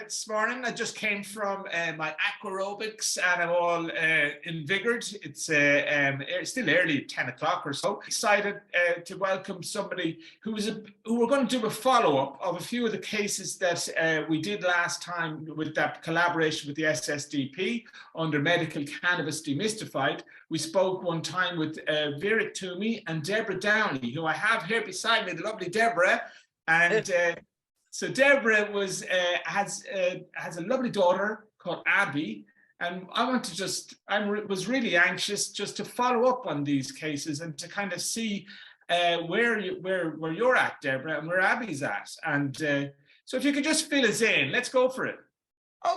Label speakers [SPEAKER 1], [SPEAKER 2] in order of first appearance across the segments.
[SPEAKER 1] this morning. I just came from my aquarobics and I'm all invigorated. It's still early, 10 o'clock or so. Excited to welcome somebody who we're going to do a follow-up of a few of the cases that we did last time with that collaboration with the SSDP under Medical Cannabis DeMystyfied. We spoke one time with Vera, Twomey and Deborah Downey, who I have here beside me, the lovely Deborah. And so Deborah has a lovely daughter called Abby, and I was really anxious just to follow up on these cases and to kind of see where you're at, Deborah, and where Abby's at. And so if you could just fill us in, let's go for it.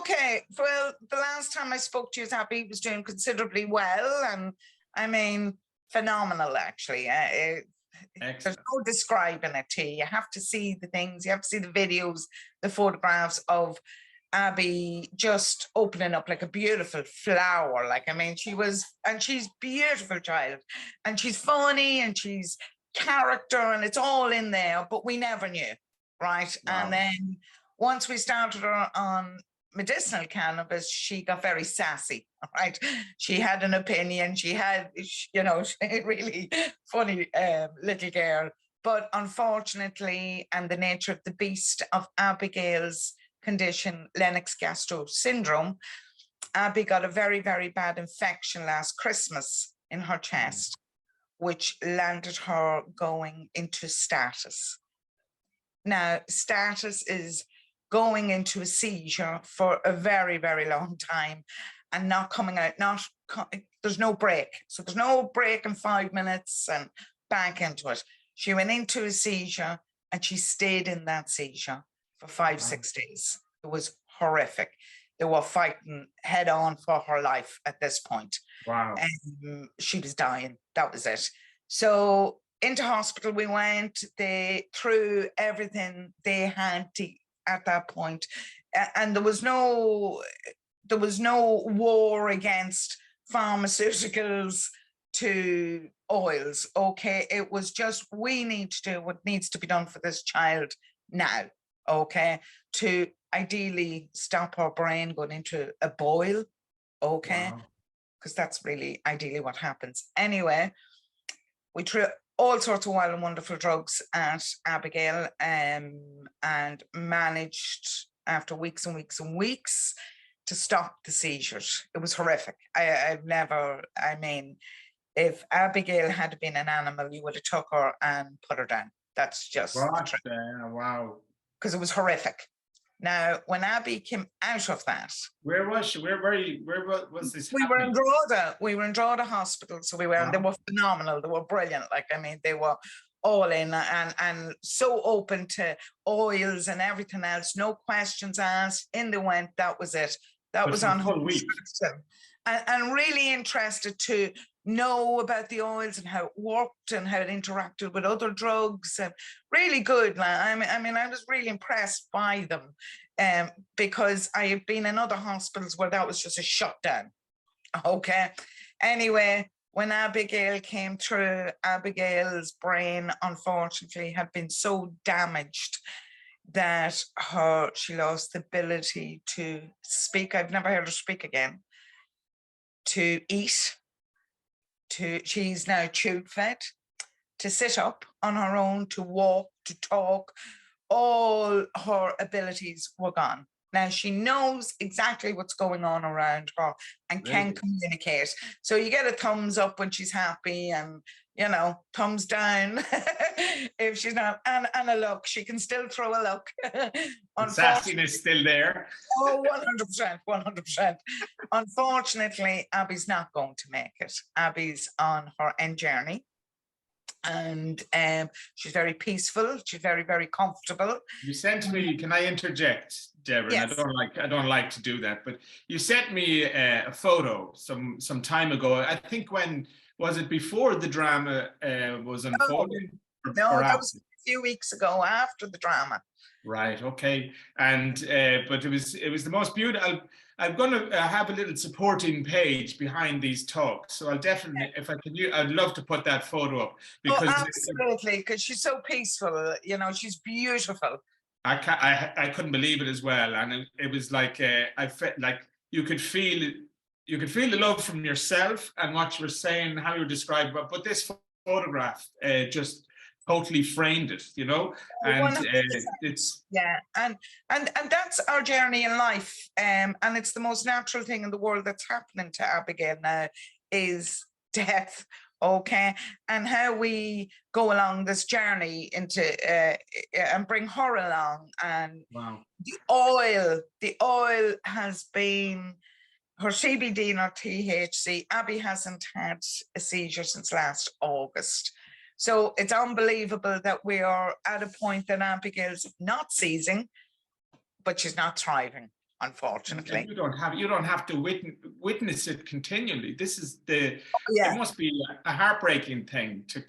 [SPEAKER 2] Okay, well, the last time I spoke to you, Abby was doing considerably well, and I mean, phenomenal, actually. There's no describing it to you. You have to see the things, you have to see the videos, the photographs of Abby just opening up like a beautiful flower. Like, I mean, she's beautiful child, and she's funny, and she's character, and it's all in there, but we never knew, right? Wow. And then once we started her on medicinal cannabis, she got very sassy, right? She had an opinion. She had, you know, really funny little girl. But unfortunately, and the nature of the beast of Abigail's condition, Lennox Gastaut Syndrome, Abby got a very, very bad infection last Christmas in her chest, which landed her going into status. Now, status is going into a seizure for a very, very long time and not coming out, there's no break. So there's no break in 5 minutes and back into it. She went into a seizure and she stayed in that seizure for 5-6 days. It was horrific. They were fighting head on for her life at this point.
[SPEAKER 1] Wow.
[SPEAKER 2] And she was dying. That was it. So into hospital we went. They threw everything they had to at that point, and there was no war against pharmaceuticals to oils. Okay, it was just, we need to do what needs to be done for this child now, okay, to ideally stop her brain going into a boil, okay, because that's really ideally what happens. Anyway, we threw all sorts of wild and wonderful drugs at Abigail, and managed after weeks and weeks and weeks to stop the seizures. It was horrific. I mean, if Abigail had been an animal, you would have took her and put her down. That's just
[SPEAKER 1] wow.
[SPEAKER 2] Because it was horrific. Now, when Abby came out of that,
[SPEAKER 1] where was she? Where was this?
[SPEAKER 2] We were in Drogheda. We were in Drogheda Hospital, so we were. And they were phenomenal. They were brilliant. Like, I mean, they were all in and so open to oils and everything else. No questions asked. In they went. That was it. That was on whole week. And really interested to know about the oils and how it worked and how it interacted with other drugs. And really good. I mean, I was really impressed by them, because I have been in other hospitals where that was just a shutdown. Okay. Anyway, when Abigail came through, Abigail's brain, unfortunately, had been so damaged that she lost the ability to speak. I've never heard her speak again. To eat, she's now tube fed, to sit up on her own, to walk, to talk. All her abilities were gone. Now she knows exactly what's going on around her and can communicate. So you get a thumbs up when she's happy, and, you know, thumbs down if she's not, and a look. She can still throw a look.
[SPEAKER 1] Sassiness still there.
[SPEAKER 2] Oh, 100%, 100%. Unfortunately, Abby's not going to make it. Abby's on her end journey. And she's very peaceful. She's very, very comfortable.
[SPEAKER 1] You sent me, can I interject, Deborah? Yes. I don't like to do that, but you sent me a photo some time ago. I think when was it, before the drama was unfolding?
[SPEAKER 2] No, that was a few weeks ago after the drama.
[SPEAKER 1] Right. Okay. And but it was the most beautiful. I'm going to have a little supporting page behind these talks, so I'll definitely, if I can, I'd love to put that photo up, because
[SPEAKER 2] absolutely, because she's so peaceful. You know, she's beautiful.
[SPEAKER 1] I couldn't believe it as well, and it was like I felt like you could feel the love from yourself and what you were saying, how you were describing, but this photograph just totally framed it, you know, and it's
[SPEAKER 2] and that's our journey in life, and it's the most natural thing in the world that's happening to Abigail now is death. Okay, and how we go along this journey into and bring her along, and
[SPEAKER 1] wow.
[SPEAKER 2] the oil has been her CBD and her THC. Abby hasn't had a seizure since last August. So it's unbelievable that we are at a point that Abigail's not seizing, but she's not thriving, unfortunately.
[SPEAKER 1] And you don't have to witness it continually. This is it must be a heartbreaking thing to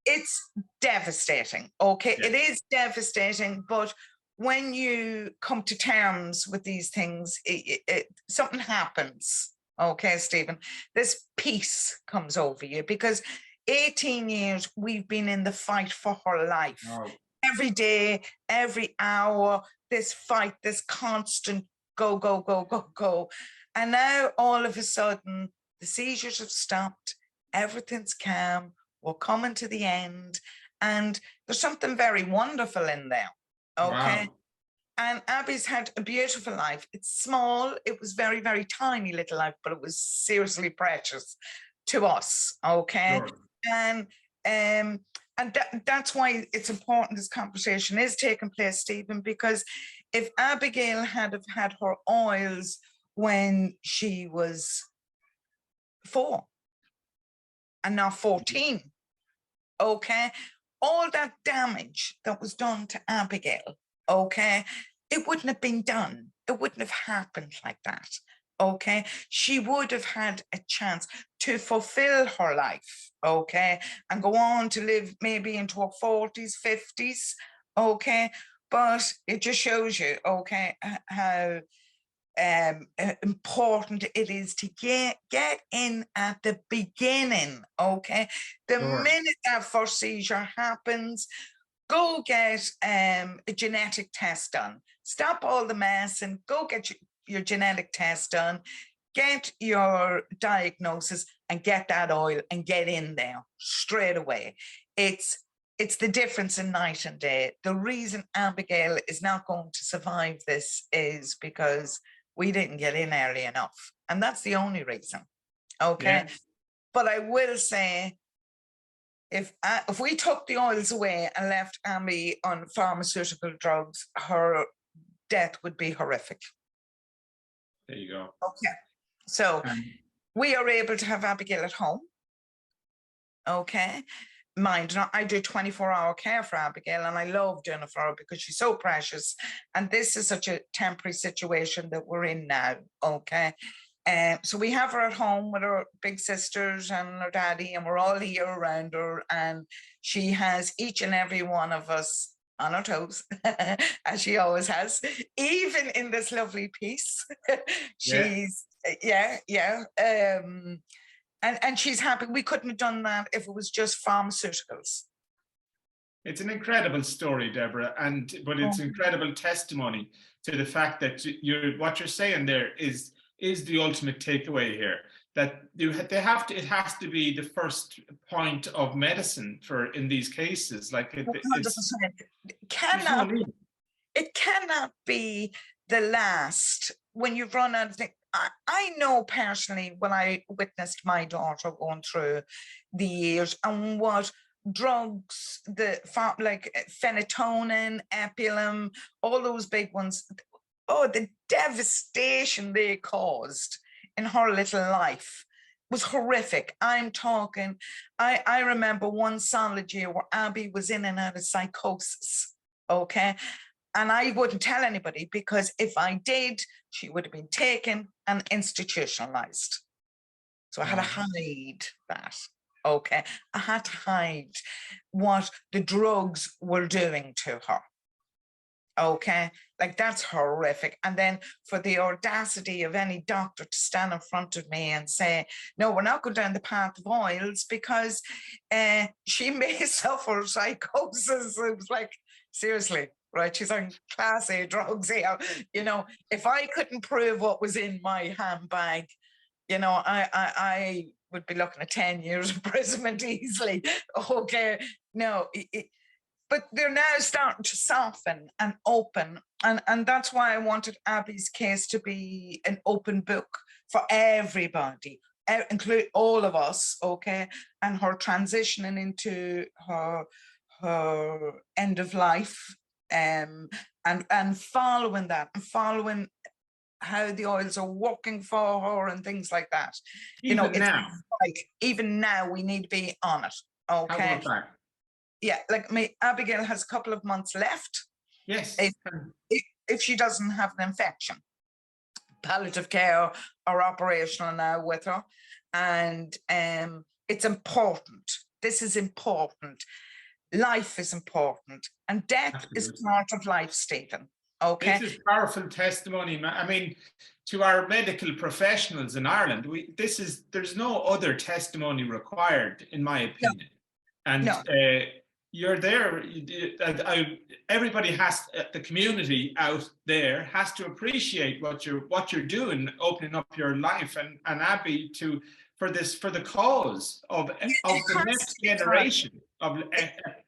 [SPEAKER 2] it's devastating. Okay, it is devastating, but when you come to terms with these things, something happens. Okay, Stephen, this peace comes over you because 18 years we've been in the fight for her life.
[SPEAKER 1] Wow.
[SPEAKER 2] Every day, every hour, this fight, this constant go, go, go, go, go. And now all of a sudden, the seizures have stopped, everything's calm, we're coming to the end, and there's something very wonderful in there, okay? Wow. And Abby's had a beautiful life. It's small, it was very, very tiny little life, but it was seriously precious to us, okay? Sure. And that's why it's important this conversation is taking place, Stephen, because if Abigail had have had her oils when she was 4 and now 14, okay, all that damage that was done to Abigail, okay, it wouldn't have been done. It wouldn't have happened like that, okay? She would have had a chance to fulfill her life, okay, and go on to live maybe into her 40s, 50s, okay? But it just shows you, okay, how important it is to get in at the beginning, okay? The minute that first seizure happens, go get a genetic test done. Stop all the mess and go get your genetic test done, get your diagnosis and get that oil and get in there straight away. It's the difference in night and day. The reason Abigail is not going to survive this is because we didn't get in early enough. And that's the only reason, okay? Yes. But I will say, if we took the oils away and left Abby on pharmaceutical drugs, her death would be horrific.
[SPEAKER 1] There you go.
[SPEAKER 2] Okay. So we are able to have Abigail at home. Okay. Mind, I do 24-hour care for Abigail, and I love doing it for her because she's so precious. And this is such a temporary situation that we're in now. Okay. So we have her at home with her big sisters and her daddy, and we're all here around her. And she has each and every one of us on her toes, as she always has, even in this lovely piece. She's, and she's happy. We couldn't have done that if it was just pharmaceuticals.
[SPEAKER 1] It's an incredible story, Deborah, but it's incredible testimony to the fact that what you're saying there is the ultimate takeaway here. That it has to be the first point of medicine in these cases. Like it
[SPEAKER 2] cannot be the last when you've run out of things. I know personally when I witnessed my daughter going through the years and what drugs, like phenytonin, Epilepsy, all those big ones, the devastation they caused in her little life was horrific. I'm talking, I remember one solid year where Abby was in and out of psychosis, okay? And I wouldn't tell anybody because if I did, she would have been taken and institutionalized. So I had to hide that, okay? I had to hide what the drugs were doing to her, okay? Like, that's horrific. And then for the audacity of any doctor to stand in front of me and say, no, we're not going down the path of oils because she may suffer psychosis. It was like, seriously. right? She's on class A drugs here. You know, if I couldn't prove what was in my handbag, you know, I would be looking at 10 years imprisonment easily. Okay, no, but they're now starting to soften and open. And that's why I wanted Abby's case to be an open book for everybody, include all of us, okay? And her transitioning into her end of life, and following that, and following how the oils are working for her and things like that.
[SPEAKER 1] Even
[SPEAKER 2] you know, it's
[SPEAKER 1] now.
[SPEAKER 2] like even now we need to be on it. Okay.
[SPEAKER 1] How about that?
[SPEAKER 2] Yeah, like Abigail has a couple of months left.
[SPEAKER 1] Yes.
[SPEAKER 2] If she doesn't have an infection. Paliative care are operational now with her. And it's important. This is important. Life is important. And death Absolutely. Is part of life, Stephen. Okay.
[SPEAKER 1] This is powerful testimony. I mean, to our medical professionals in Ireland, there's no other testimony required, in my opinion. No. And no. You're there. Everybody has, the community out there has to appreciate what you're doing, opening up your life, and Abby for the cause of the next generation of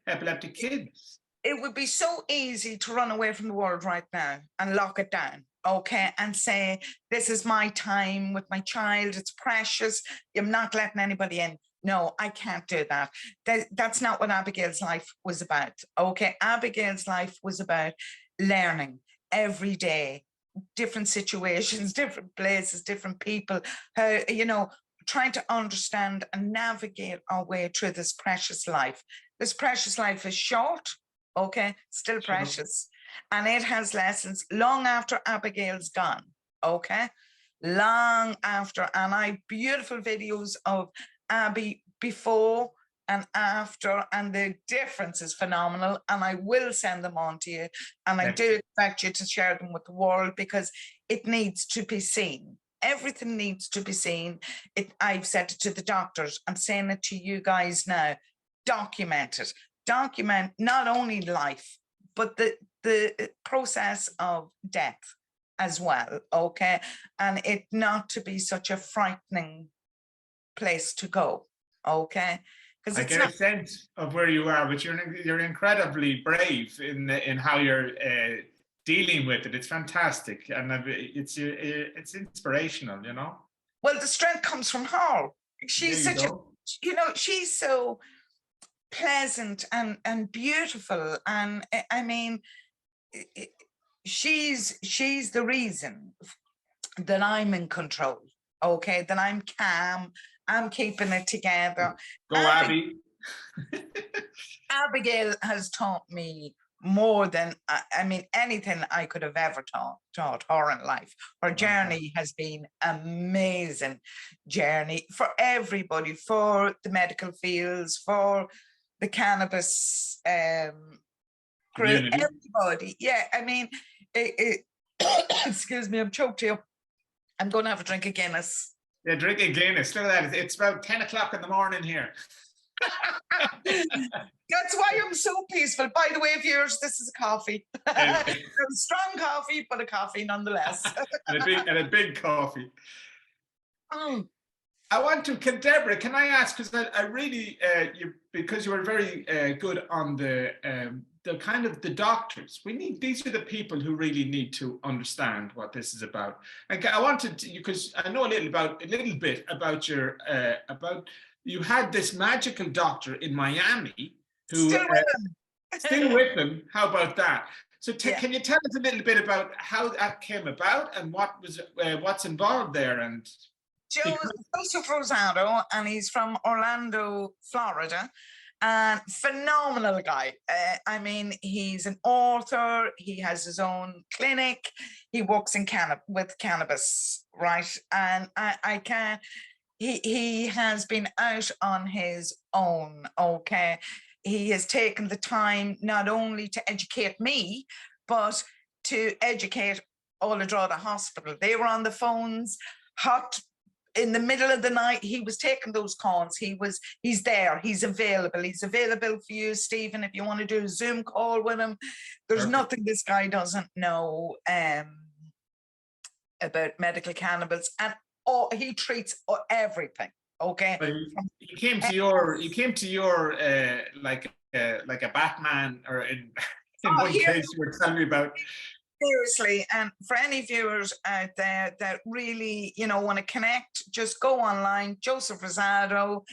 [SPEAKER 1] epileptic kids.
[SPEAKER 2] It would be so easy to run away from the world right now and lock it down, okay, and say, this is my time with my child, it's precious, I'm not letting anybody in. No, I can't do that. That's not what Abigail's life was about, okay? Abigail's life was about learning every day, different situations, different places, different people, how, you know, trying to understand and navigate our way through this precious life. This precious life is short, okay, still precious. And it has lessons long after Abigail's gone, okay? Long after. And I beautiful videos of Abby before and after, and the difference is phenomenal. And I will send them on to you. And I do expect you to share them with the world, because it needs to be seen. Everything needs to be seen. I've said it to the doctors. I'm saying it to you guys now. Document it. Document not only life, but the process of death as well, okay? And it not to be such a frightening place to go, okay?
[SPEAKER 1] Because I get a sense of where you are, but you're incredibly brave in how you're dealing with it. It's fantastic, and it's inspirational, you know.
[SPEAKER 2] Well, the strength comes from her. She's such a, you know, she's so pleasant and beautiful, and I mean, she's the reason that I'm in control, okay, that I'm calm, I'm keeping it together.
[SPEAKER 1] Go Abby.
[SPEAKER 2] Abigail has taught me more than, I mean, anything I could have ever taught her in life. Her journey has been amazing journey for everybody, for the medical fields, for the cannabis crew, everybody. Yeah, I mean, excuse me, I'm choked here. I'm going to have a drink of Guinness.
[SPEAKER 1] Yeah, drink a Guinness. Look at that. It's about 10 o'clock in the morning here.
[SPEAKER 2] That's why I'm so peaceful. By the way, viewers, this is a coffee. A strong coffee, but a coffee nonetheless.
[SPEAKER 1] and a big coffee. I want to, Deborah, can I ask, because I really, because you were very good on the kind of the doctors. These are the people who really need to understand what this is about. And I wanted to, because I know a little bit about your, you had this magical doctor in Miami who still with them. How about that? So can you tell us a little bit about how that came about and what's involved there? And
[SPEAKER 2] Joseph Rosado, and he's from Orlando, Florida, and phenomenal guy. I mean, he's an author. He has his own clinic. He works in with cannabis, right? And I can. He has been out on his own. Okay, he has taken the time not only to educate me, but to educate all the Dravet hospital. They were on the phones, hot in the middle of the night, he was taking those calls. He's there. He's available. He's available for you, Stephen, if you want to do a Zoom call with him. There's
[SPEAKER 1] Perfect.
[SPEAKER 2] nothing this guy doesn't know about medical cannabis, and he treats everything. Okay.
[SPEAKER 1] But he came to your like a Batman, or in one case you were telling me about.
[SPEAKER 2] Seriously, and for any viewers out there that really, want to connect, just go online, Joseph Rosado,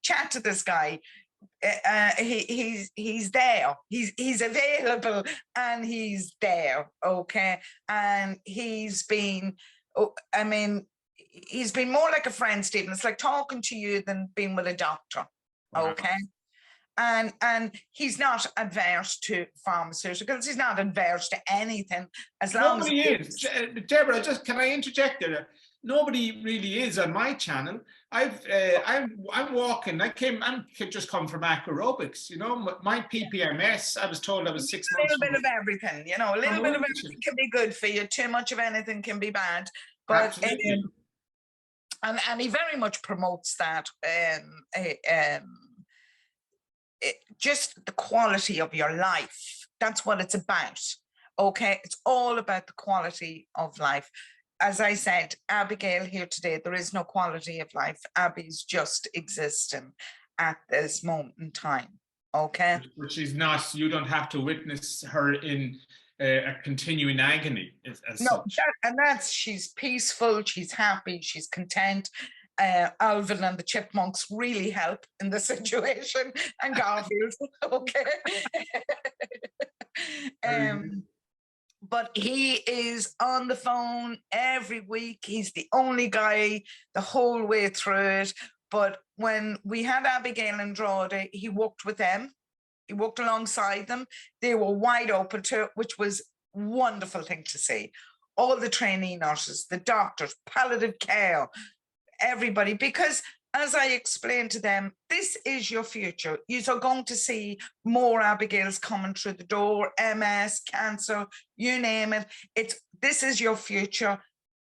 [SPEAKER 2] chat to this guy. He's there. He's available, and he's there. Okay, and he's been more like a friend, Stephen. It's like talking to you than being with a doctor. Okay. And he's not adverse to pharmaceuticals. He's not adverse to anything, as long
[SPEAKER 1] Nobody is. Deborah, can I interject there? Nobody really is on my channel. I'm walking. I'm just come from acroarobics. My PPMS. I was told I was 6 months.
[SPEAKER 2] A little bit of everything. A little bit of everything can be good for you. Too much of anything can be bad. But and he very much promotes that. Just the quality of your life. That's what it's about. Okay, it's all about the quality of life. As I said, Abigail here today, there is no quality of life. Abby's just existing at this moment in time. Okay,
[SPEAKER 1] but she's not. You don't have to witness her in a continuing agony.
[SPEAKER 2] She's peaceful. She's happy. She's content. Alvin and the Chipmunks really help in the situation, and Garfield. Okay. But he is on the phone every week. He's the only guy the whole way through it. But when we had Abigail and Dravet, he worked with them. He worked alongside them. They were wide open to it, which was a wonderful thing to see. All the trainee nurses, the doctors, palliative care, everybody, because as I explained to them, this is your future. You're going to see more Abigails coming through the door, MS, cancer, you name it. This is your future,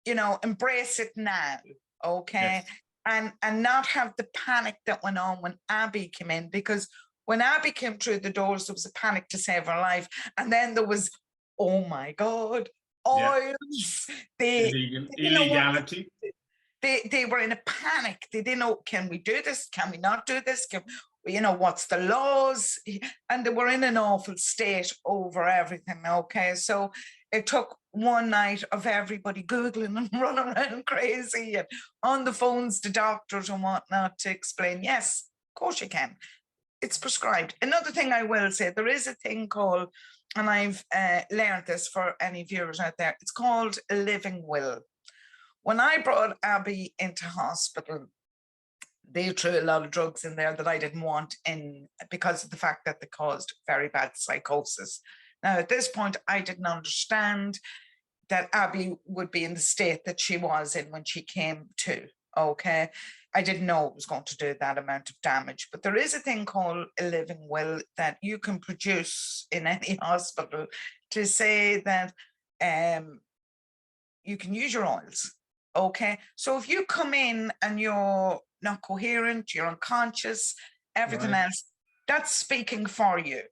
[SPEAKER 2] embrace it now, okay? Yes. And not have the panic that went on when Abby came in, because when Abby came through the doors, there was a panic to save her life. And then there was, oh my God, oils.
[SPEAKER 1] Illegality.
[SPEAKER 2] They were in a panic. They didn't know, can we do this? Can we not do this? What's the laws? And they were in an awful state over everything, okay? So it took one night of everybody Googling and running around crazy and on the phones to doctors and whatnot to explain, yes, of course you can. It's prescribed. Another thing I will say, there is a thing called, and I've learned this for any viewers out there, it's called a living will. When I brought Abby into hospital, they threw a lot of drugs in there that I didn't want in because of the fact that they caused very bad psychosis. Now, at this point, I didn't understand that Abby would be in the state that she was in when she came to, okay? I didn't know it was going to do that amount of damage, but there is a thing called a living will that you can produce in any hospital to say that you can use your oils. Okay, so if you come in and you're not coherent, you're unconscious, everything else, that's speaking for you.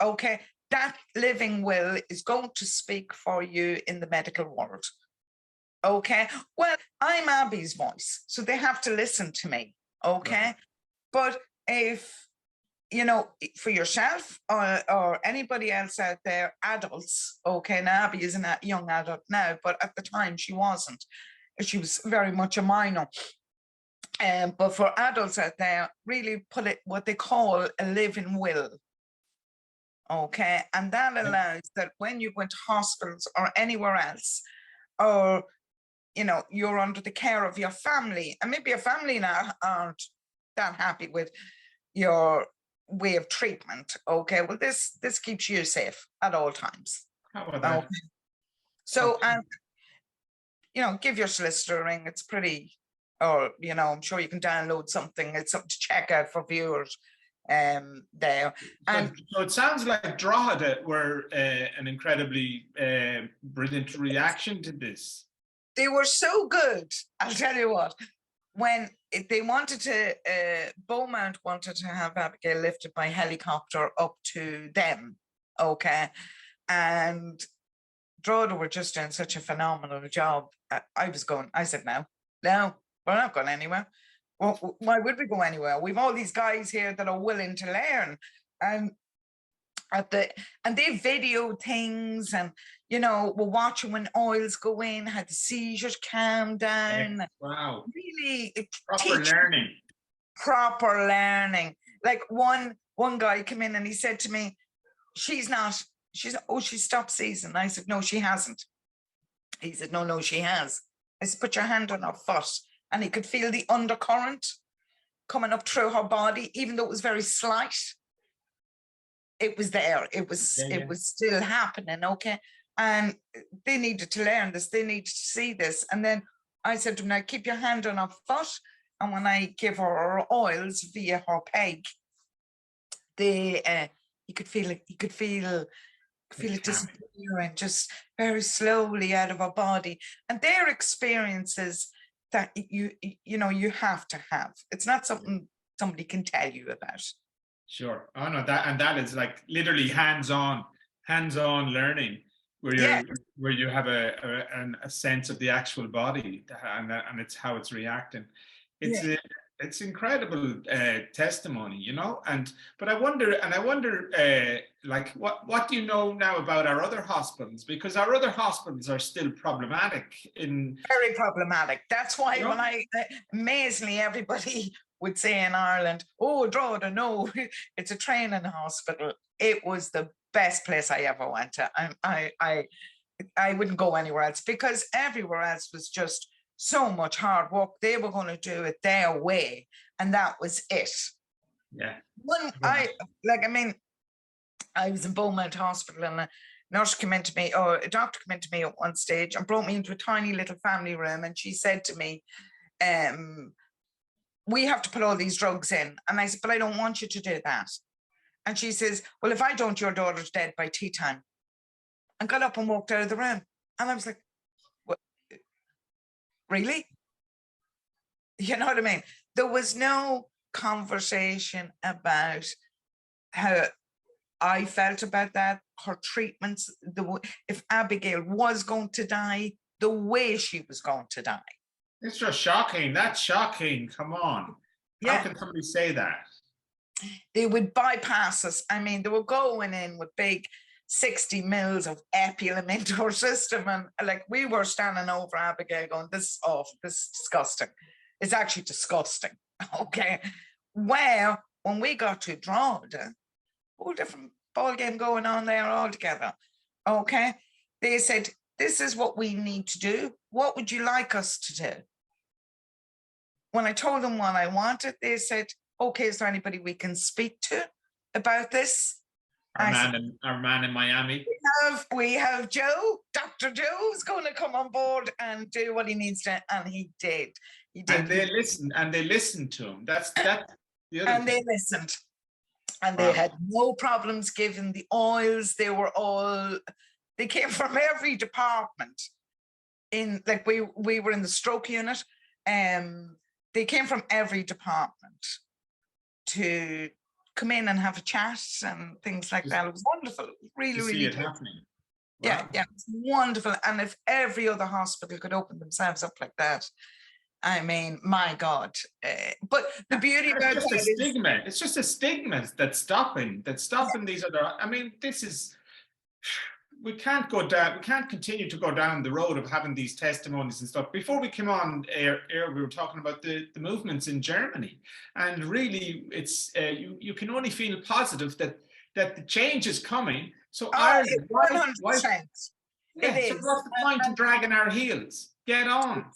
[SPEAKER 2] Okay, that living will is going to speak for you in the medical world. Okay, well, I'm Abby's voice, so they have to listen to me. Okay, but if for yourself or anybody else out there, adults, okay, now Abby isn't a young adult now, but at the time she wasn't. She was very much a minor. But for adults out there, really put it what they call a living will. Okay, and that allows that when you go into hospitals or anywhere else, or you're under the care of your family, and maybe your family now aren't that happy with your way of treatment, okay, well this keeps you safe at all times.
[SPEAKER 1] How about that?
[SPEAKER 2] Okay. So give your solicitor a ring. It's pretty, or I'm sure you can download something. It's something to check out for viewers there. And
[SPEAKER 1] so it sounds like Dravet were an incredibly brilliant reaction to this.
[SPEAKER 2] they were so good. I'll tell you what, when they wanted to, Beaumont wanted to have Abigail lifted by helicopter up to them, okay? And Drogheda were just doing such a phenomenal job. I said, no, we're not going anywhere. Well, why would we go anywhere? We've all these guys here that are willing to learn. And they video things, and we're watching when oils go in, how the seizures calm down.
[SPEAKER 1] Wow.
[SPEAKER 2] Really
[SPEAKER 1] proper
[SPEAKER 2] learning. Like one guy came in and he said to me, she stopped seizing. I said, no, she hasn't. He said, no, she has. I said, put your hand on her foot. And he could feel the undercurrent coming up through her body, even though it was very slight. It was there. It was still happening, okay? And they needed to learn this. They needed to see this. And then I said to him, now keep your hand on her foot. And when I give her oils via her peg, he could feel it. He could feel it disappearing just very slowly out of her body. And their experiences that you have to have. It's not something somebody can tell you about.
[SPEAKER 1] Sure. Oh no, that is like literally hands-on learning, where you have a sense of the actual body and it's how it's reacting. It's incredible testimony, but I wonder like what do you know now about our other hospitals, because our other hospitals are still problematic
[SPEAKER 2] very problematic. That's why when amazingly everybody would say in Ireland, oh, Drogheda, no, it's a training hospital. It was the best place I ever went to. I wouldn't go anywhere else, because everywhere else was just so much hard work. They were going to do it their way, and that was it.
[SPEAKER 1] Yeah.
[SPEAKER 2] I was in Beaumont Hospital, and a nurse came into me, or a doctor came into me at one stage and brought me into a tiny little family room, and she said to me, we have to put all these drugs in. And I said, but I don't want you to do that. And she says, well, if I don't, your daughter's dead by tea time. And got up and walked out of the room. And I was like, what? Really? You know what I mean? There was no conversation about how I felt about that, her treatments, if Abigail was going to die, the way she was going to die.
[SPEAKER 1] It's just shocking. That's shocking. Come on. Yeah. How can somebody say that?
[SPEAKER 2] They would bypass us. I mean, they were going in with big 60 mils of Epilim into her system. And like, we were standing over Abigail going, this is awful. This is disgusting. It's actually disgusting. Okay. Well, when we got to Drogheda, whole different ball game going on there altogether. Okay. They said, this is what we need to do. What would you like us to do? When I told them what I wanted, they said, okay, is there anybody we can speak to about this?
[SPEAKER 1] Our man in Miami.
[SPEAKER 2] We have Joe. Dr. Joe's going to come on board and do what he needs to, and he did. He did.
[SPEAKER 1] And they listened to him. That's the other thing.
[SPEAKER 2] They listened. And they had no problems giving the oils. They came from every department. Like we were in the stroke unit. They came from every department to come in and have a chat and things like that. It was wonderful. Really, really good.
[SPEAKER 1] Happening.
[SPEAKER 2] Wow. Yeah, it's wonderful. And if every other hospital could open themselves up like that, I mean, my God. But the beauty about
[SPEAKER 1] it is stigma. It's just a stigma that's stopping these other. I mean, this is. We can't go down. We can't continue to go down the road of having these testimonies and stuff. Before we came on air, we were talking about the movements in Germany, and really, it's you can only feel positive that the change is coming. So Ireland, why
[SPEAKER 2] so what's
[SPEAKER 1] the point in dragging our heels? Get on.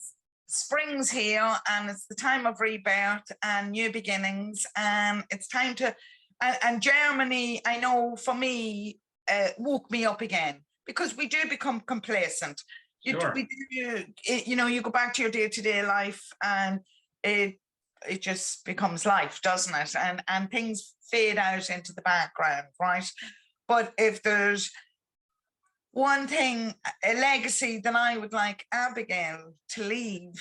[SPEAKER 2] Spring's here, and it's the time of rebirth and new beginnings, and it's time to. And Germany, I know for me. Woke me up again, because we do become complacent. You go back to your day-to-day life, and it just becomes life, doesn't it? And things fade out into the background, right? But if there's one thing, a legacy that I would like Abigail to leave,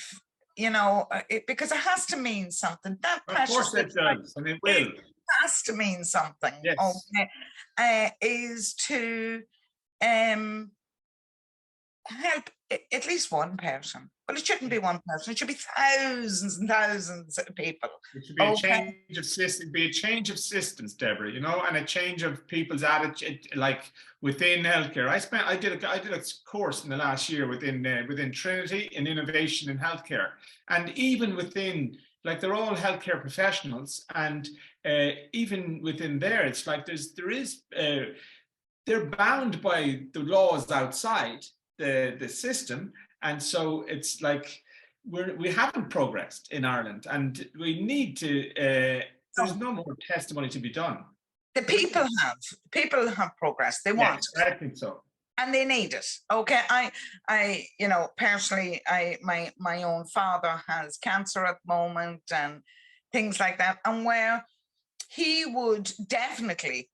[SPEAKER 2] you know, because it has to mean something. That
[SPEAKER 1] Of
[SPEAKER 2] precious
[SPEAKER 1] course it does, and it will.
[SPEAKER 2] it has to mean something.
[SPEAKER 1] Yes.
[SPEAKER 2] Okay, is to help at least one person. Well, it shouldn't be one person. It should be thousands and thousands of people.
[SPEAKER 1] It should be a change of system, be a change of systems, Deborah, you know, and a change of people's attitude, like within healthcare. I did a course in the last year within Trinity in innovation in healthcare, and even within, like, they're all healthcare professionals, and even within there, it's like they're bound by the laws outside the system, and so it's like we haven't progressed in Ireland, and we need to. There's no more testimony to be done.
[SPEAKER 2] The people have progressed. They want.
[SPEAKER 1] Yes, I think so.
[SPEAKER 2] And they need it. Okay, I, you know, personally, my own father has cancer at the moment and things like that, and where he would definitely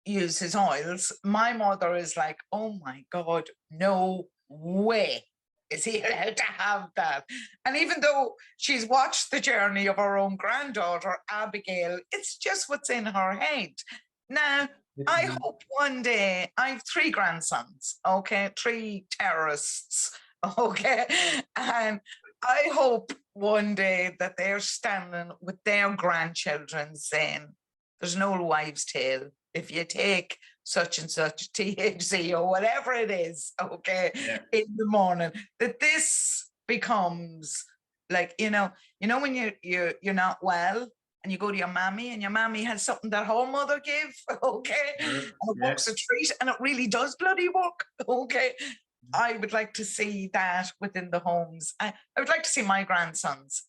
[SPEAKER 2] use his oils, my mother is like, oh my God, no way is he allowed to have that. And even though she's watched the journey of her own granddaughter, Abigail, it's just what's in her head. Now, I hope one day, I have 3 grandsons, okay, 3 terrorists, okay, and I hope one day that they're standing with their grandchildren saying, there's no wives' tale. If you take such and such THC or whatever it is, okay, in the morning, that this becomes like, you know, when you're not well and you go to your mammy and your mammy has something that her mother gave, okay, and it works a treat, and it really does bloody work, okay. I would like to see that within the homes. I would like to see my grandsons.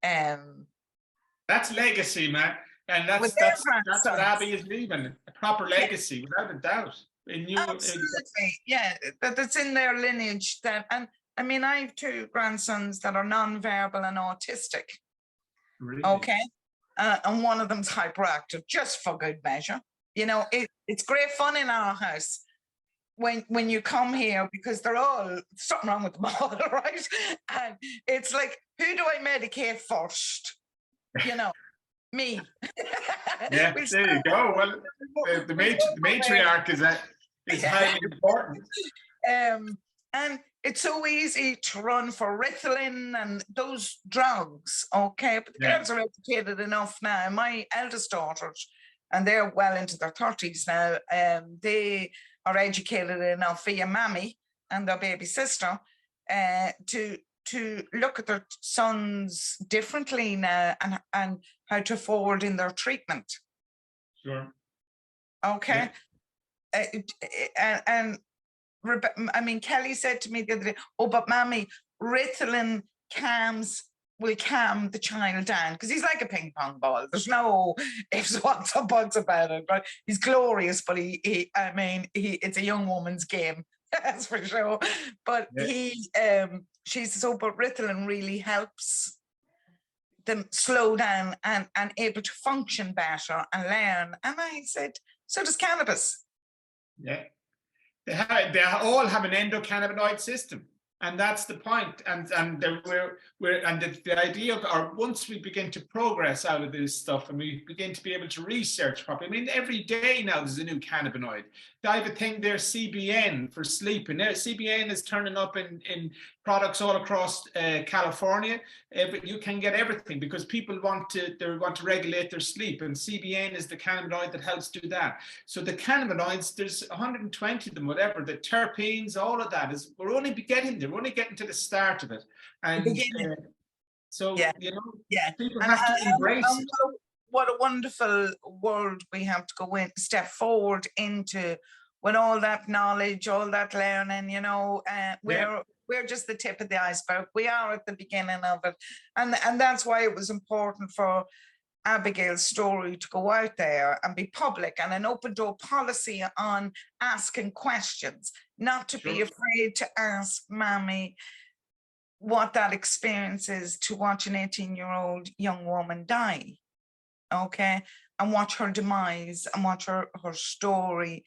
[SPEAKER 1] That's legacy, man. And that's what Abby is leaving, a proper legacy, without a doubt.
[SPEAKER 2] Absolutely, yeah, that's in their lineage. That, and I mean, I have 2 grandsons that are non-verbal and autistic.
[SPEAKER 1] Really?
[SPEAKER 2] Okay, and one of them's hyperactive, just for good measure. You know, it's great fun in our house when you come here, because they're all something wrong with them all, right? And it's like, who do I medicate first? You know. Me.
[SPEAKER 1] Yeah, there you go. Well, the matriarch is highly important.
[SPEAKER 2] And it's so easy to run for Ritalin and those drugs, okay? But the girls are educated enough now. My eldest daughters, and they're well into their 30s now, they are educated enough via mammy and their baby sister to look at their sons differently now, and how to forward in their treatment.
[SPEAKER 1] Sure.
[SPEAKER 2] Okay. Yeah. And I mean, Kelly said to me the other day, oh, but Mammy, Ritalin will calm the child down, because he's like a ping pong ball. There's no ifs, whats, or buts about it. Right? He's glorious, but it's a young woman's game. That's for sure. But she's so, but Ritalin really helps them slow down and able to function better and learn. And I said, so does cannabis.
[SPEAKER 1] Yeah, they all have an endocannabinoid system, and that's the point. And the idea of, or once we begin to progress out of this stuff and we begin to be able to research properly. I mean, every day now there's a new cannabinoid. I have a thing there, CBN, for sleep, and CBN is turning up in products all across California. You can get everything because people want to regulate their sleep, and CBN is the cannabinoid that helps do that. So the cannabinoids, there's 120 of them, whatever, the terpenes, all of that we're only getting there. We're only getting to the start of it, and you know, people have to embrace it.
[SPEAKER 2] What a wonderful world we have to go in, step forward into, with all that knowledge, all that learning, you know, we're just the tip of the iceberg. We are at the beginning of it. And that's why it was important for Abigail's story to go out there and be public, and an open door policy on asking questions, not to be afraid to ask Mammy what that experience is to watch an 18-year-old young woman die. Okay, and watch her demise and watch her story.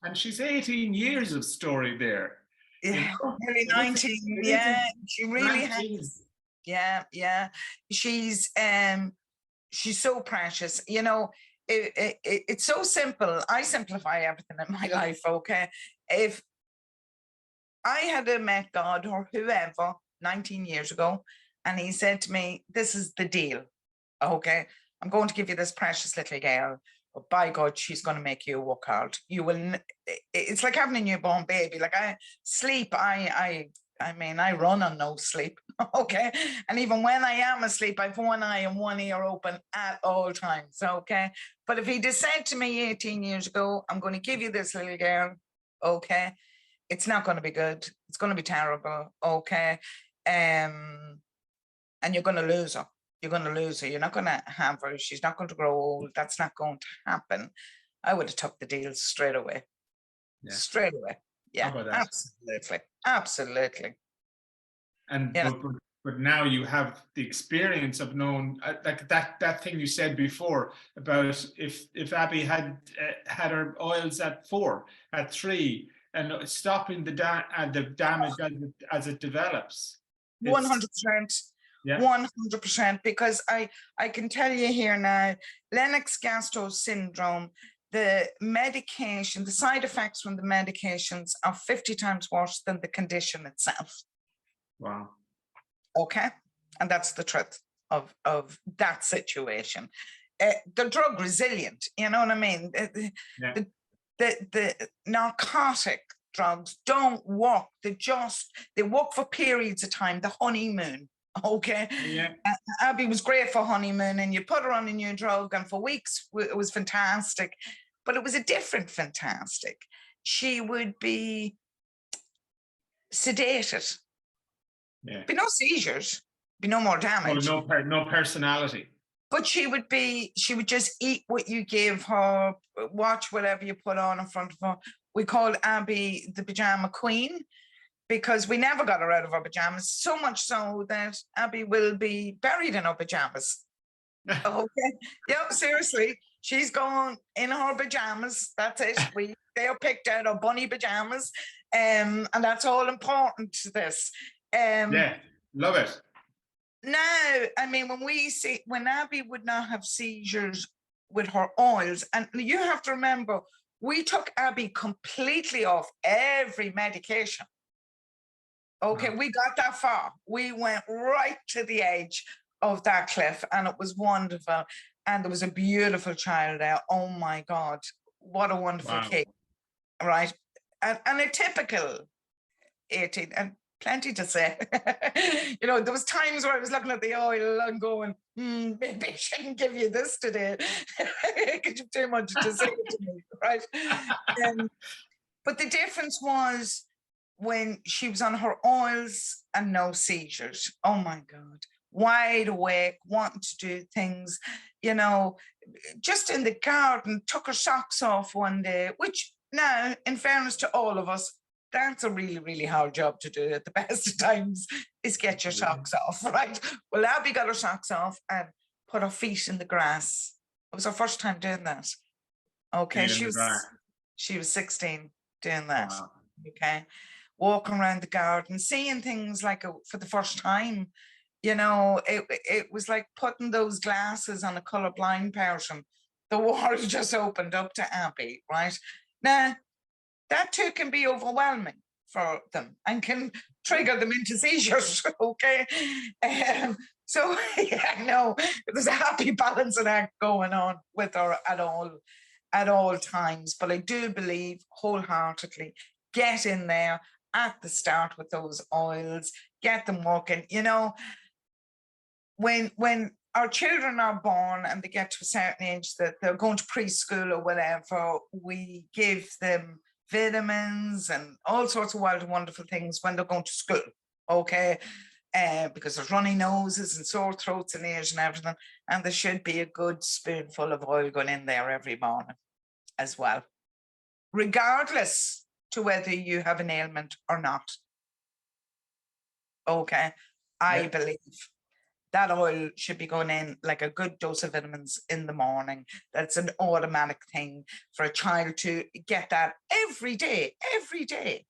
[SPEAKER 1] And she's 18 years of story there.
[SPEAKER 2] Yeah, nearly
[SPEAKER 1] It
[SPEAKER 2] 19. Yeah, she really
[SPEAKER 1] 19.
[SPEAKER 2] has. Yeah. She's so precious. You know, it's so simple. I simplify everything in my life, okay? If I had met God or whoever 19 years ago, and he said to me, this is the deal, okay? I'm going to give you this precious little girl, but by God, she's going to make you work hard. You will, it's like having a newborn baby. Like I mean, I run on no sleep, okay? And even when I am asleep, I have one eye and one ear open at all times, okay? But if he'd have said to me 18 years ago, I'm going to give you this little girl, okay? It's not going to be good. It's going to be terrible, okay? And you're going to lose her. You're going to lose her. You're not going to have her. She's not going to grow old. That's not going to happen. I would have took the deal straight away. Yeah. Straight away. Yeah, absolutely.
[SPEAKER 1] And but now you have the experience of knowing, like that thing you said before about if Abby had had her oils at 4, at 3, and stopping the damage as it develops.
[SPEAKER 2] 100%. Yeah. 100%, because I can tell you here now, Lennox Gastaut Syndrome, the medication, the side effects from the medications are 50 times worse than the condition itself.
[SPEAKER 1] Wow.
[SPEAKER 2] Okay. And that's the truth of that situation. The drug resilient, you know what I mean? Yeah. The narcotic drugs don't work. They work for periods of time, the honeymoon. Okay. Yeah. Abby was great for honeymoon, and you put her on a new drug, and for weeks it was fantastic. But it was a different fantastic. She would be sedated. Yeah. Be no seizures, be no more damage.
[SPEAKER 1] No personality.
[SPEAKER 2] But she would just eat what you give her, watch whatever you put on in front of her. We called Abby the pajama queen, because we never got her out of her pajamas, so much so that Abby will be buried in her pajamas. Okay. Yeah, seriously. She's going in her pajamas. That's it. They are picked out of bunny pajamas. And that's all important to this.
[SPEAKER 1] Yeah, love it.
[SPEAKER 2] Now, I mean, when Abby would not have seizures with her oils, and you have to remember, we took Abby completely off every medication. Okay, we got that far. We went right to the edge of that cliff, and it was wonderful. And there was a beautiful child there. Oh my God, what a wonderful kid, right? And a typical 18, and plenty to say. You know, there was times where I was looking at the oil and going, maybe I shouldn't give you this today. Because you've too much to say to me, right? But the difference was, when she was on her oils and no seizures, oh my God, wide awake, wanting to do things, you know, just in the garden, took her socks off one day, which now, in fairness to all of us, that's a really, really hard job to do at the best of times, is get your socks off, right? Well, Abby got her socks off and put her feet in the grass. It was her first time doing that. Okay, she was 16 doing that. Wow. Okay. Walking around the garden, seeing things like for the first time, you know, it was like putting those glasses on a colorblind person. The world just opened up to Abby, right? Now, that too can be overwhelming for them and can trigger them into seizures, okay? So, yeah, no, there's a happy balancing act going on with her at all times. But I do believe wholeheartedly, get in there at the start with those oils, get them working. You know, when our children are born and they get to a certain age that they're going to preschool or whatever, we give them vitamins and all sorts of wild and wonderful things when they're going to school, okay? Because there's runny noses and sore throats and ears and everything, and there should be a good spoonful of oil going in there every morning as well, regardless to whether you have an ailment or not. Okay, I believe that oil should be going in like a good dose of vitamins in the morning. That's an automatic thing for a child to get that every day, every day.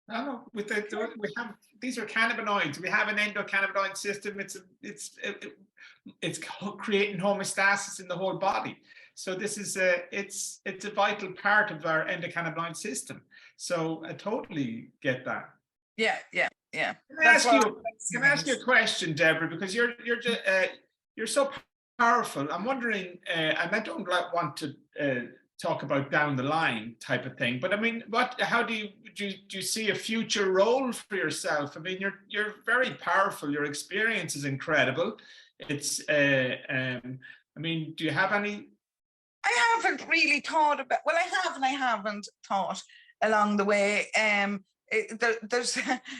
[SPEAKER 1] No, with we have, these are cannabinoids. We have an endocannabinoid system. It's creating homeostasis in the whole body. So this is it's a vital part of our endocannabinoid system. So I totally get that.
[SPEAKER 2] Yeah.
[SPEAKER 1] Can I ask you a question, Deborah? Because you're so powerful. I'm wondering, and I don't want to talk about down the line type of thing, but I mean, how do you see a future role for yourself? I mean, you're very powerful. Your experience is incredible. It's I mean, do you have any?
[SPEAKER 2] I haven't really thought about. Well, I have and I haven't thought along the way. There's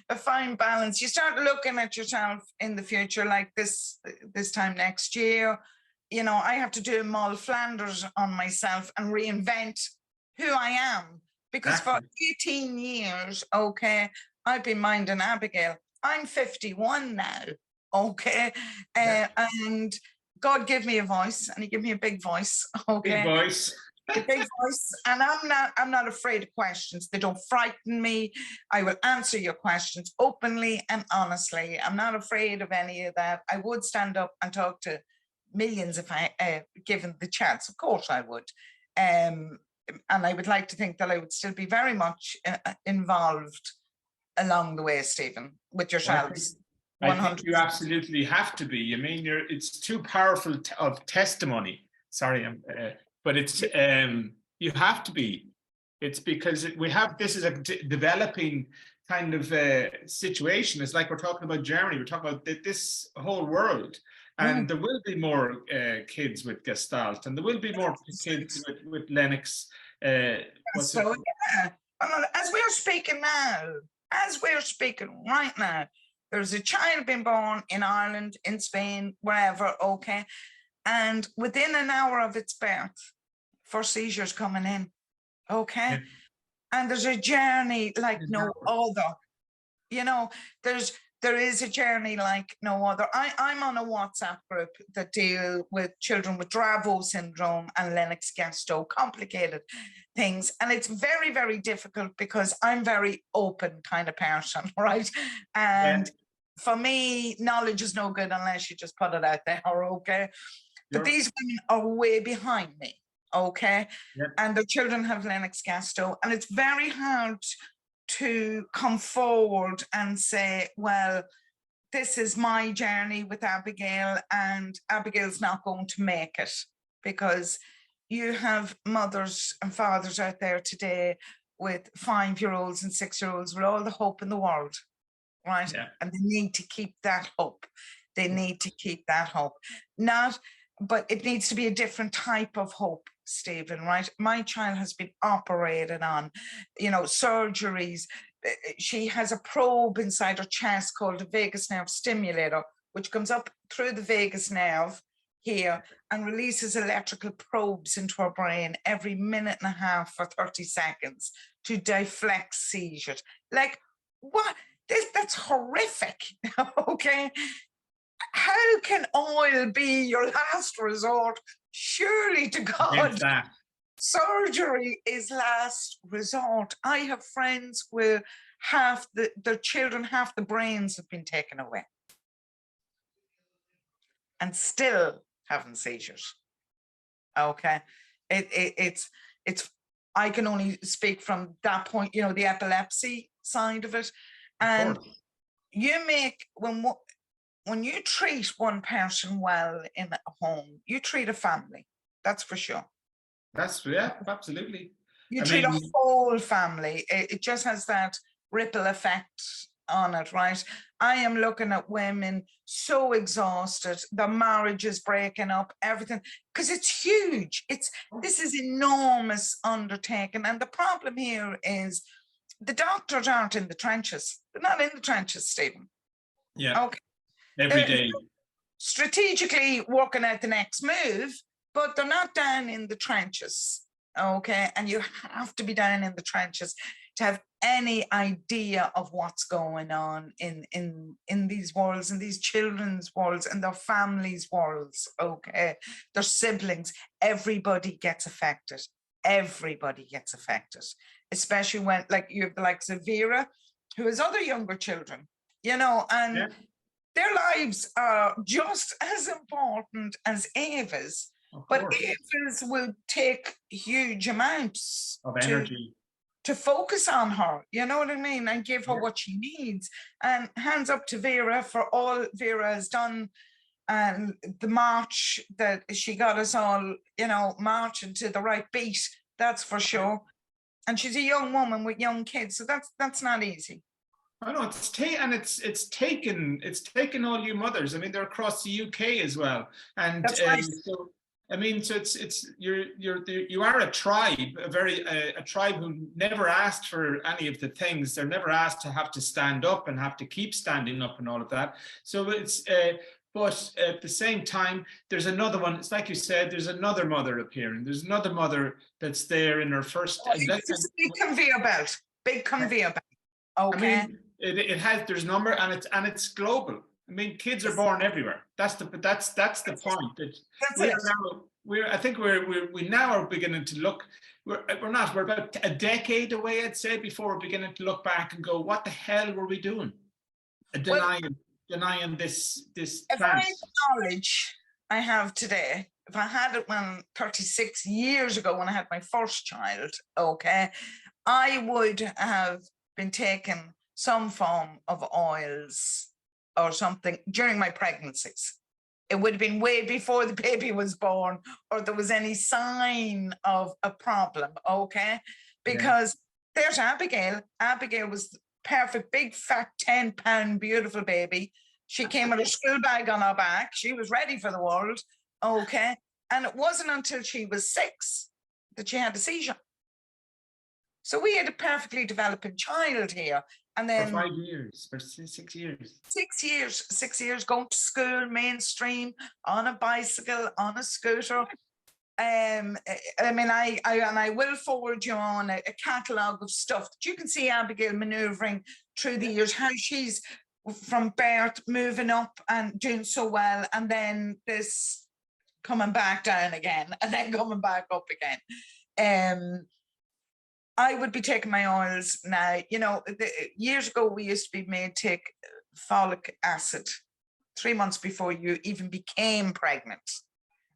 [SPEAKER 2] a fine balance. You start looking at yourself in the future, like this time next year. You know, I have to do Moll Flanders on myself and reinvent who I am, because for 18 years, okay, I've been minding Abigail. I'm 51 now, okay, and God gave me a voice, and He gave me a big voice, okay.
[SPEAKER 1] Big voice.
[SPEAKER 2] A big voice, and I'm not afraid of questions. They don't frighten me. I will answer your questions openly and honestly. I'm not afraid of any of that. I would stand up and talk to millions if I given the chance. Of course I would, and I would like to think that I would still be very much involved along the way, Stephen, with yourselves.
[SPEAKER 1] I think you absolutely have to be. I mean, it's too powerful of testimony. Sorry, but it's you have to be. It's because this is a developing kind of situation. It's like we're talking about Germany. We're talking about this whole world. And there will be more kids with Gestalt, and there will be more kids with Lennox.
[SPEAKER 2] So, yeah. As we're speaking right now, there's a child being born in Ireland, in Spain, wherever, okay? And within an hour of its birth, for seizures coming in, okay? Yeah. And there's a journey like no other. You know, there is a journey like no other. I'm on a WhatsApp group that deal with children with Dravet syndrome and Lennox Gastaut, complicated things. And it's very, very difficult because I'm very open kind of person, right? And for me, knowledge is no good unless you just put it out there, okay? But these women are way behind me, okay? And their children have Lennox Gastaut, and it's very hard to come forward and say, well, this is my journey with Abigail, and Abigail's not going to make it, because you have mothers and fathers out there today with 5-year-olds and 6-year-olds with all the hope in the world, right? And they need to keep that hope. They need to keep that hope. But it needs to be a different type of hope, Stephen, right? My child has been operated on, you know, surgeries. She has a probe inside her chest called a vagus nerve stimulator, which comes up through the vagus nerve here and releases electrical probes into her brain every minute and a half for 30 seconds to deflect seizures. Like, what? That's horrific, okay? How can oil be your last resort? Surely to God, surgery is last resort. I have friends where their children, half the brains have been taken away and still having seizures. Okay, it's I can only speak from that point, you know, the epilepsy side of it, and you make when you treat one person well in a home, you treat a family. That's for sure.
[SPEAKER 1] Absolutely.
[SPEAKER 2] You treat a whole family. It just has that ripple effect on it, right? I am looking at women so exhausted, the marriage is breaking up, everything, because it's huge. This is enormous undertaking. And the problem here is the doctors aren't in the trenches. They're not in the trenches, Stephen.
[SPEAKER 1] Yeah.
[SPEAKER 2] Okay.
[SPEAKER 1] Every day.
[SPEAKER 2] Strategically working out the next move, but they're not down in the trenches, okay? And you have to be down in the trenches. to have any idea of what's going on in these worlds, in these children's worlds, and their families' worlds, okay? Their siblings, everybody gets affected. Everybody gets affected, especially when, like, you have the likes of Vera, who has other younger children, you know, and
[SPEAKER 1] Yeah.
[SPEAKER 2] their lives are just as important as Ava's, but Ava's will take huge amounts
[SPEAKER 1] of energy
[SPEAKER 2] to focus on her, you know what I mean, and give her what she needs. And hands up to Vera for all Vera has done, and the march that she got us all, you know, marching to the right beat, that's for sure. And she's a young woman with young kids, so that's not easy.
[SPEAKER 1] I know it's taken all you mothers. I mean, they're across the UK as well, and
[SPEAKER 2] right.
[SPEAKER 1] so I mean, so you are a tribe, a tribe who never asked for any of the things. They're never asked to have to stand up and have to keep standing up and all of that. So it's but at the same time, there's another one. It's like you said, there's another mother appearing. There's another mother that's there in her first.
[SPEAKER 2] It's a big conveyor belt. Big conveyor belt. Okay.
[SPEAKER 1] I mean, it has, there's number, and it's global. I mean, kids are born everywhere. That's the point. I think we now are beginning to look. We're about a decade away, I'd say, before we're beginning to look back and go, what the hell were we doing? Denying this chance.
[SPEAKER 2] Knowledge I have today, if I had it when 36 years ago when I had my first child, okay, I would have been taking some form of oils or something during my pregnancies. It would have been way before the baby was born or there was any sign of a problem, okay? Because there's Abigail. Abigail was the perfect, big, fat, 10-pound, beautiful baby. She came with her school bag on her back. She was ready for the world, okay? And it wasn't until she was 6 that she had a seizure. So we had a perfectly developing child here. And then
[SPEAKER 1] for 5 years, for 6 years.
[SPEAKER 2] 6 years, going to school, mainstream, on a bicycle, on a scooter. I mean, I will forward you on a catalogue of stuff that you can see Abigail manoeuvring through the years, how she's from birth moving up and doing so well, and then this coming back down again, and then coming back up again. I would be taking my oils now. You know, years ago, we used to be made take folic acid 3 months before you even became pregnant,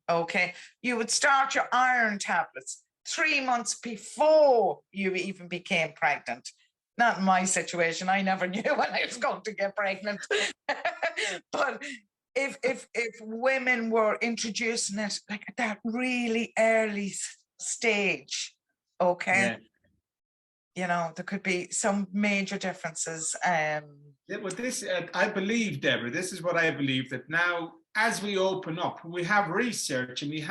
[SPEAKER 2] okay? You would start your iron tablets 3 months before you even became pregnant. Not in my situation. I never knew when I was going to get pregnant. But if women were introducing it like at that really early stage, okay? You know, there could be some major differences.
[SPEAKER 1] Well, this, I believe, Deborah, this is what I believe, that now as we open up, we have research and we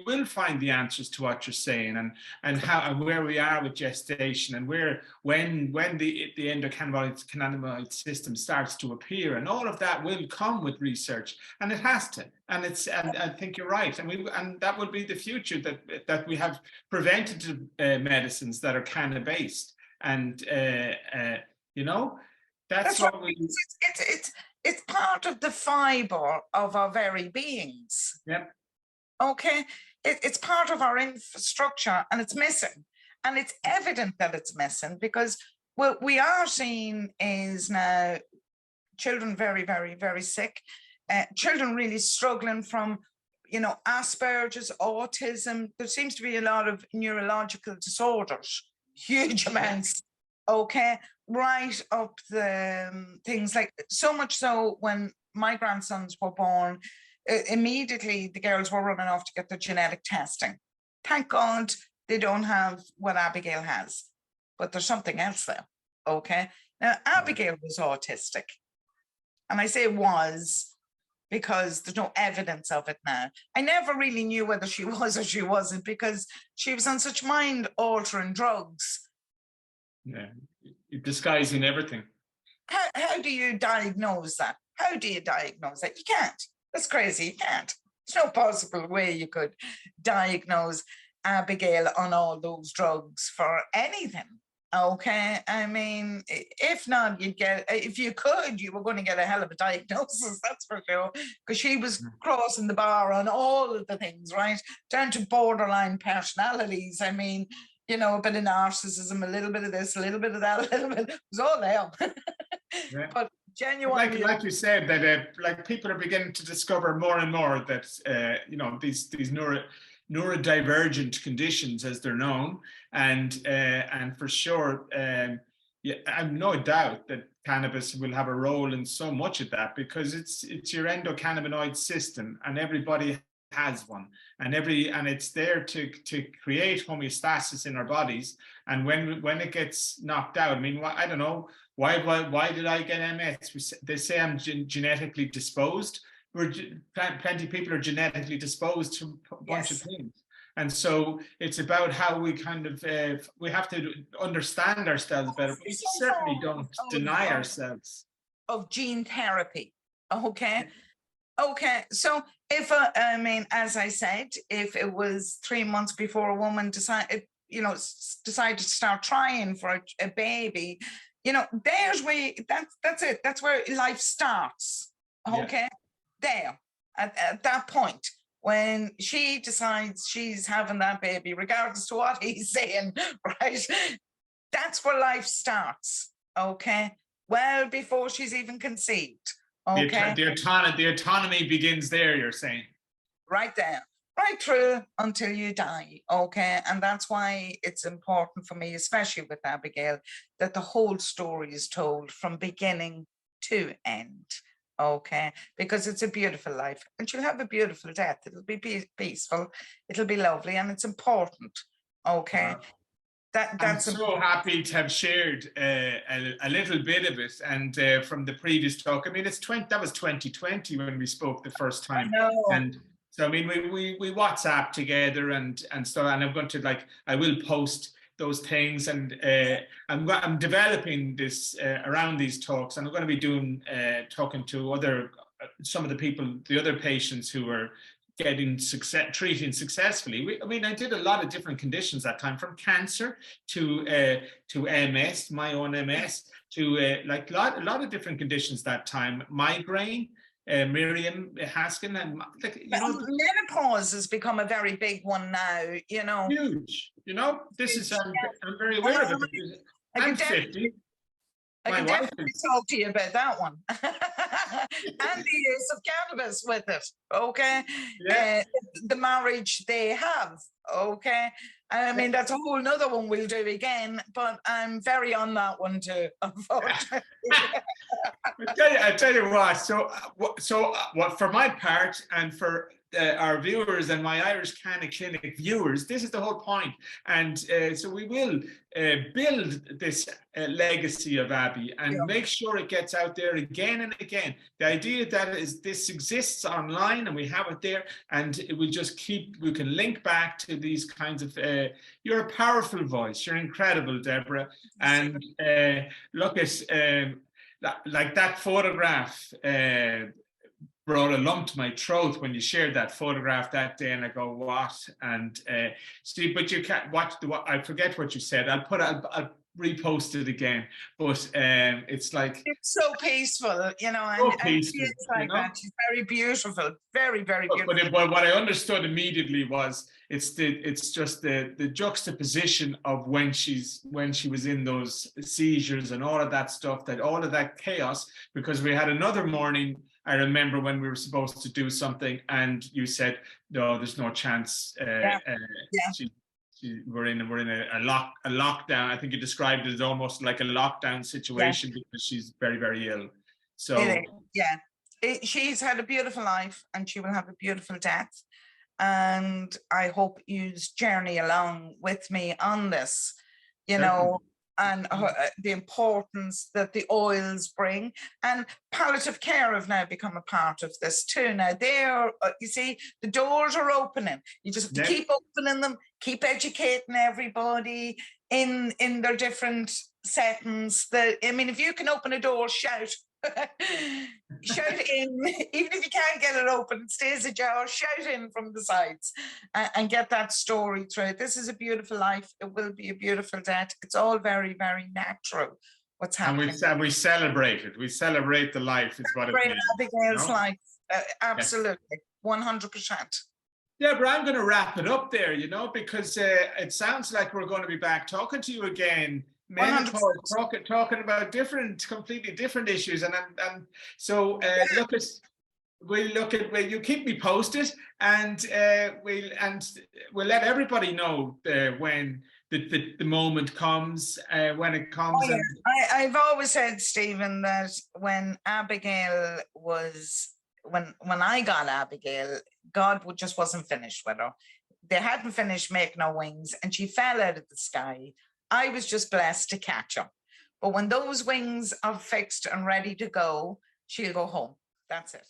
[SPEAKER 1] will find the answers to what you're saying, and how and where we are with gestation, and when the endocannabinoid system starts to appear, and all of that will come with research, and it has to. And I think you're right, and that will be the future, that we have preventative medicines that are canna based, and you know, that's what we.
[SPEAKER 2] It's part of the fiber of our very beings.
[SPEAKER 1] Yep.
[SPEAKER 2] Okay. It's part of our infrastructure, and it's missing. And it's evident that it's missing, because what we are seeing is now children very, very, very sick. Children really struggling from, you know, Asperger's, autism. There seems to be a lot of neurological disorders, huge amounts. Okay, right up the things like, so much so when my grandsons were born, immediately the girls were running off to get their genetic testing. Thank God they don't have what Abigail has, but there's something else there. Okay, now Abigail was autistic, and I say was because there's no evidence of it now. I never really knew whether she was or she wasn't, because she was on such mind-altering drugs.
[SPEAKER 1] Yeah, disguising everything.
[SPEAKER 2] How do you diagnose that? How do you diagnose that? You can't. That's crazy. You can't. There's no possible way you could diagnose Abigail on all those drugs for anything. Okay, I mean, if not, you'd get, if you could, you were going to get a hell of a diagnosis, that's for sure, because she was crossing the bar on all of the things, right? Down to borderline personalities. I mean, you know, a bit of narcissism, a little bit of this, a little bit of that, a little bit, it was all there.
[SPEAKER 1] Yeah.
[SPEAKER 2] But genuinely,
[SPEAKER 1] like you said, that like people are beginning to discover more and more that you know, these neurodivergent conditions, as they're known, and for sure, yeah, I've no doubt that cannabis will have a role in so much of that, because it's your endocannabinoid system, and everybody has one, and it's there to create homeostasis in our bodies. And when it gets knocked out, I mean, I don't know, why did I get MS? They say I'm genetically disposed. Plenty of people are genetically disposed to a bunch of things. And so it's about how we kind of, we have to understand ourselves better. We certainly don't deny ourselves.
[SPEAKER 2] Of gene therapy, okay? Okay, so if, I mean, as I said, if it was 3 months before a woman decided to start trying for a baby, you know, there's where, that's it. That's where life starts, okay? Yeah. There, at that point, when she decides she's having that baby, regardless to what he's saying, right? That's where life starts, okay? Well, before she's even conceived, okay?
[SPEAKER 1] The autonomy begins there, you're saying?
[SPEAKER 2] Right there, right through until you die, okay? And that's why it's important for me, especially with Abigail, that the whole story is told from beginning to end, okay? Because it's a beautiful life, and she'll have a beautiful death. It'll be peaceful, it'll be lovely, and it's important, okay?
[SPEAKER 1] Wow. I'm so happy to have shared a little bit of it, and from the previous talk. I mean, that was 2020 when we spoke the first time, and so I mean, we WhatsApp together and so, and I'm going to, I will post those things, and I'm developing this around these talks, and I'm going to be doing talking to some of the people, the other patients who were treating successfully. I mean, I did a lot of different conditions that time, from cancer to MS, my own MS, to like a lot of different conditions that time. Migraine, Miriam Haskin, and
[SPEAKER 2] menopause has become a very big one now. You know,
[SPEAKER 1] huge. You know, this is I'm very aware of it. I'm 50.
[SPEAKER 2] I can definitely talk to you about that one. And the use of cannabis with it, okay?
[SPEAKER 1] Yeah.
[SPEAKER 2] The marriage they have, okay? I mean, that's a whole nother one we'll do again, but I'm very on that one too, unfortunately.
[SPEAKER 1] I tell you what, so what for my part, and for our viewers and my Irish Canna Clinic viewers, this is the whole point. And so we will build this legacy of Abby, and make sure it gets out there again and again. The idea that this exists online, and we have it there, and it will just we can link back to these kinds of, you're a powerful voice, you're incredible, Deborah. And look at, like that photograph, brought a lump to my throat when you shared that photograph that day, and I go, what? And see, but you can't watch I forget what you said. I'll repost it again, but it's like, it's
[SPEAKER 2] so peaceful, you know,
[SPEAKER 1] so peaceful,
[SPEAKER 2] it's like that. She's very beautiful, very, very beautiful.
[SPEAKER 1] But what I understood immediately was it's just the juxtaposition of when she was in those seizures and all of that stuff, all of that chaos. Because we had another morning, I remember, when we were supposed to do something, and you said, no, there's no chance. We're in a lockdown. I think you described it as almost like a lockdown situation, because she's very, very ill. So
[SPEAKER 2] she's had a beautiful life, and she will have a beautiful death. And I hope you journey along with me on this, you know, and the importance that the oils bring. And palliative care have now become a part of this too. Now you see, the doors are opening. You just have to keep opening them, keep educating everybody in their different settings. I mean, if you can open a door, shout, Shout in, even if you can't get it open, it stays ajar, shout in from the sides and get that story through. This is a beautiful life. It will be a beautiful death. It's all very, very natural what's happening.
[SPEAKER 1] And we celebrate it. We celebrate the life is what it means.
[SPEAKER 2] Abigail's life. Absolutely. 100%.
[SPEAKER 1] Yeah, but I'm going to wrap it up there, because it sounds like we're going to be back talking to you again. Talking about completely different issues, and so you keep me posted, and we'll let everybody know when the moment comes, when it comes.
[SPEAKER 2] Oh, yeah. I've always said, Stephen, that when Abigail was when I got Abigail, God just wasn't finished with her. They hadn't finished making her wings, and she fell out of the sky. I was just blessed to catch her. But when those wings are fixed and ready to go, she'll go home. That's it.